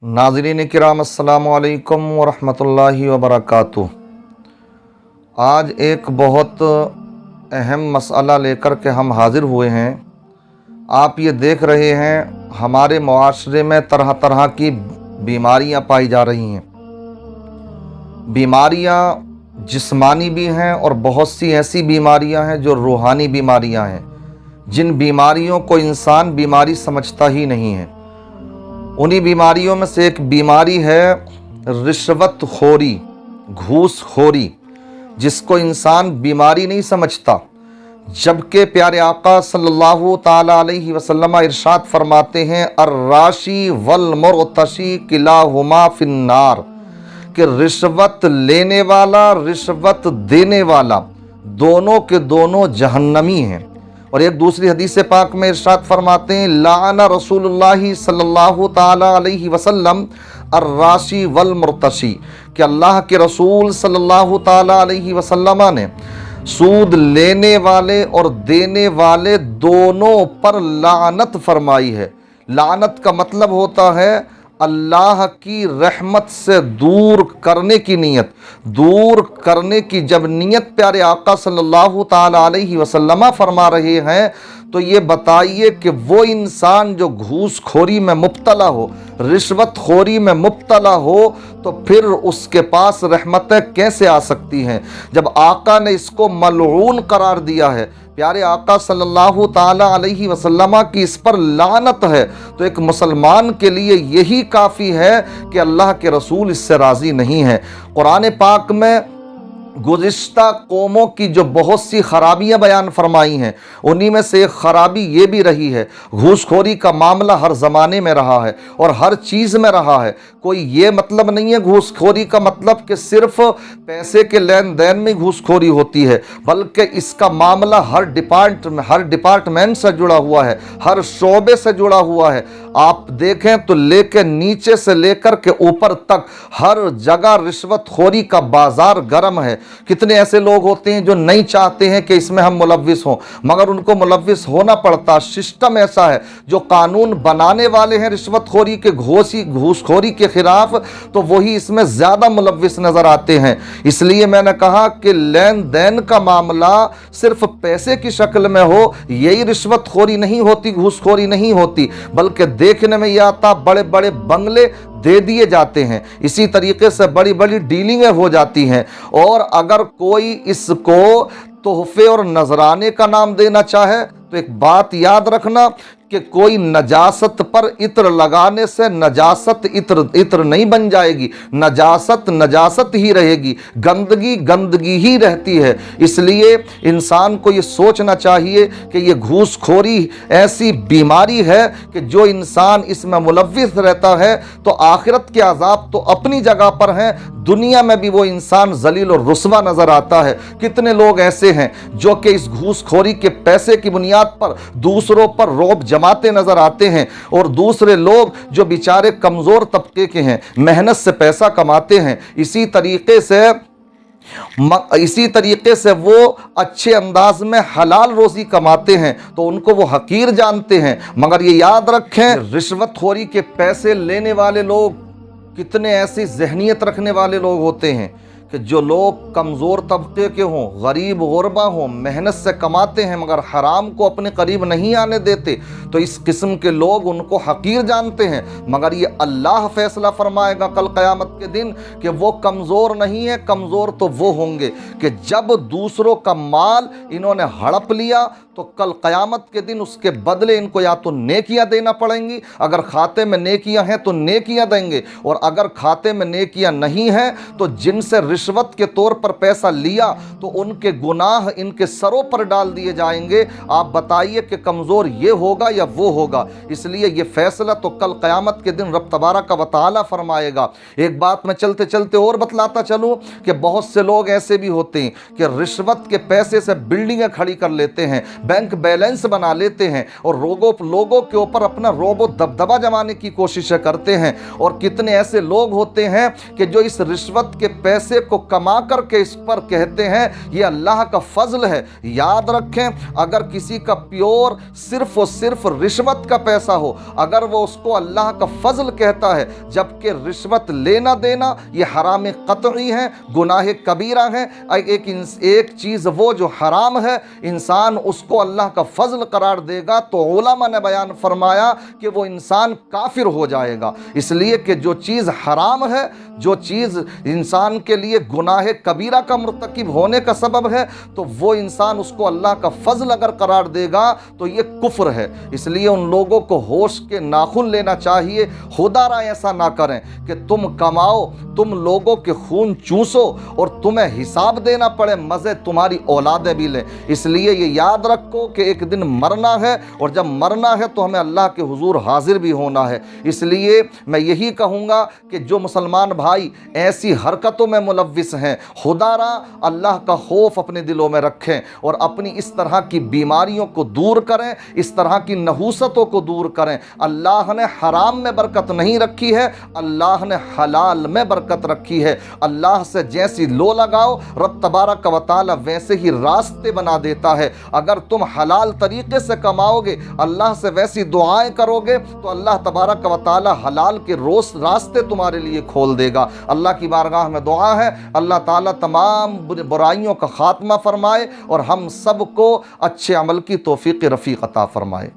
नाज़रीन किराम अस्सलामु अलैकुम वरहमतुल्लाहि वबरकातुहू। आज एक बहुत अहम मसला लेकर के हम हाज़िर हुए हैं। आप ये देख रहे हैं हमारे मुआशरे में तरह तरह की बीमारियां पाई जा रही हैं। बीमारियां जिस्मानी भी हैं और बहुत सी ऐसी बीमारियां हैं जो रूहानी बीमारियां हैं, जिन बीमारियों को इंसान बीमारी समझता ही नहीं है। उन्हीं बीमारियों में से एक बीमारी है रिश्वत खोरी, घूस खोरी, जिसको इंसान बीमारी नहीं समझता, जबकि प्यारे आका सल्लल्लाहु ताला अलैहि वसल्लम इरशाद फरमाते हैं अर्राशी वल मुरतशी किलाहुमा फिन्नार, कि रिश्वत लेने वाला रिश्वत देने वाला दोनों के दोनों जहन्नमी हैं। और एक दूसरी हदीस पाक में इरशाद फरमाते हैं लाना रसूलुल्लाह सल्लल्लाहु ताला अलैहि वसल्लम अर्राशी वल मुरतशी, कि अल्लाह के रसूल सल्लल्लाहु ताला अलैहि वसल्लम ने सूद लेने वाले और देने वाले दोनों पर लानत फरमाई है। लानत का मतलब होता है अल्लाह की रहमत से दूर करने की नीयत, दूर करने की जब नीयत प्यारे आका सल्लल्लाहु ताला अलैहि वसल्लम फरमा रहे हैं, तो ये बताइए कि वो इंसान जो घूसखोरी में मुब्तला हो, रिश्वत खोरी में मुब्तला हो, तो फिर उसके पास रहमतें कैसे आ सकती हैं, जब आका ने इसको मलऊन करार दिया है। प्यारे आका सल्लल्लाहु ताला अलैहि वसल्लम की इस पर लानत है, तो एक मुसलमान के लिए यही काफ़ी है कि अल्लाह के रसूल इससे राज़ी नहीं है। कुरान पाक में गुज़िश्ता कौमों की जो बहुत सी खराबियां बयान फरमाई हैं, उन्हीं में से एक खराबी ये भी रही है। घूसखोरी का मामला हर ज़माने में रहा है और हर चीज़ में रहा है। कोई ये मतलब नहीं है घूसखोरी का मतलब कि सिर्फ पैसे के लेन देन में घूसखोरी होती है, बल्कि इसका मामला हर डिपार्टमेंट से जुड़ा हुआ है, हर शोबे से जुड़ा हुआ है। आप देखें तो लेकर नीचे से लेकर के ऊपर तक हर जगह रिश्वतखोरी का बाजार गर्म है। कितने ऐसे लोग होते हैं जो नहीं चाहते हैं कि इसमें हम मुलव्विस हों, मगर उनको मुलव्विस होना पड़ता। सिस्टम ऐसा है, जो कानून बनाने वाले हैं रिश्वतखोरी के घूसखोरी के खिलाफ, तो वही इसमें ज़्यादा मुलव्विस नज़र आते हैं। इसलिए मैंने कहा कि लेन देन का मामला सिर्फ पैसे की शक्ल में हो, यही रिश्वतखोरी नहीं होती, घूसखोरी नहीं होती, बल्कि देखने में यह आता बड़े बड़े बंगले दे दिए जाते हैं, इसी तरीके से बड़ी बड़ी डीलिंगें हो जाती हैं। और अगर कोई इसको तोहफे और नजराने का नाम देना चाहे, तो एक बात याद रखना कि कोई नजासत पर इत्र लगाने से नजासत इत्र नहीं बन जाएगी, नजासत नजासत ही रहेगी, गंदगी गंदगी ही रहती है। इसलिए इंसान को ये सोचना चाहिए कि ये घूसखोरी ऐसी बीमारी है कि जो इंसान इसमें मुलव्विस रहता है, तो आखिरत के अजाब तो अपनी जगह पर हैं, दुनिया में भी वो इंसान जलील और रुस्वा नजर आता है। कितने लोग ऐसे हैं जो कि इस घूसखोरी के पैसे की बुनियाद पर दूसरों पर रौब जमाते नजर आते हैं, और दूसरे लोग जो बेचारे कमज़ोर तबके के हैं, मेहनत से पैसा कमाते हैं, इसी तरीके से वो अच्छे अंदाज में हलाल रोज़ी कमाते हैं, तो उनको वो हकीर जानते हैं। मगर ये याद रखें, रिश्वतखोरी के पैसे लेने वाले लोग कितने ऐसी जहनीत रखने वाले लोग होते हैं कि जो लोग कमज़ोर तबके के हों, गरीब गुरबा हों, मेहनत से कमाते हैं मगर हराम को अपने करीब नहीं आने देते, तो इस किस्म के लोग उनको हकीर जानते हैं। मगर ये अल्लाह फैसला फरमाएगा कल क़यामत के दिन कि वो कमज़ोर नहीं है, कमज़ोर तो वो होंगे कि जब दूसरों का माल इन्होंने हड़प लिया, तो कल क़यामत के दिन उसके बदले इनको या तो नेकियां देना पड़ेंगी, अगर खाते में नेकियां हैं तो नेकियां देंगे, और अगर खाते में नेकियां नहीं हैं तो जिनसे रिश्वत के तौर पर पैसा लिया, तो उनके गुनाह इनके सरों पर डाल दिए जाएंगे। आप बताइए कि कमज़ोर ये होगा या वो होगा। इसलिए ये फैसला तो कल क़यामत के दिन रब तबारक व तआला फरमाएगा। एक बात मैं चलते चलते और बतलाता चलूँ कि बहुत से लोग ऐसे भी होते हैं कि रिश्वत के पैसे से बिल्डिंगें खड़ी कर लेते हैं, बैंक बैलेंस बना लेते हैं और लोगों के ऊपर अपना रोब और दबदबा जमाने की कोशिशें करते हैं। और कितने ऐसे लोग होते हैं कि जो इस रिश्वत के पैसे को कमा करके इस पर कहते हैं ये अल्लाह का फजल है। याद रखें, अगर किसी का प्योर सिर्फ और सिर्फ रिश्वत का पैसा हो, अगर वो उसको अल्लाह का फजल कहता है, जबकि रिश्वत लेना देना ये हराम कतई है, गुनाह कबीरा है। एक चीज़ वो जो हराम है, इंसान उसको अल्लाह का फजल करार देगा तो उलमा ने बयान फरमाया कि वो इंसान काफिर हो जाएगा। इसलिए कि जो चीज़ हराम है, जो चीज़ इंसान के लिए गुनाह कबीरा का मुर्तकिब होने का सबब है, तो वो इंसान उसको अल्लाह का फजल अगर करार देगा तो ये कुफ्र है। इसलिए उन लोगों को होश के नाखुन लेना चाहिए। खुदारा ऐसा ना करें कि तुम कमाओ, तुम लोगों के खून चूसो और तुम्हें हिसाब देना पड़े, मज़े तुम्हारी औलादें भी लें। इसलिए ये याद रखो कि एक दिन मरना है, और जब मरना है तो हमें अल्लाह के हुजूर हाजिर भी होना है। इसलिए मैं यही कहूँगा कि जो मुसलमान भाई ऐसी हरकतों में मुलव्विस हैं, खुदारा अल्लाह का खौफ अपने दिलों में रखें और अपनी इस तरह की बीमारियों को दूर करें, इस तरह की नहूसतों को दूर करें। अल्लाह ने हराम में बरकत नहीं रखी है, अल्लाह ने हलाल में बरकत रखी है। अल्लाह से जैसी लो लगाओ, रब तबारक व तआला वैसे ही रास्ते बना देता है। अगर तुम हलाल तरीके से कमाओगे, अल्लाह से वैसी दुआएं करोगे, तो अल्लाह तबारक व तआला हलाल के रोज़ रास्ते तुम्हारे लिए खोल देगा। अल्लाह की बारगाह में दुआ है, अल्लाह ताला तमाम बुराइयों का खात्मा फरमाए और हम सब को अच्छे अमल की तौफीक रफ़ीक अता फरमाए।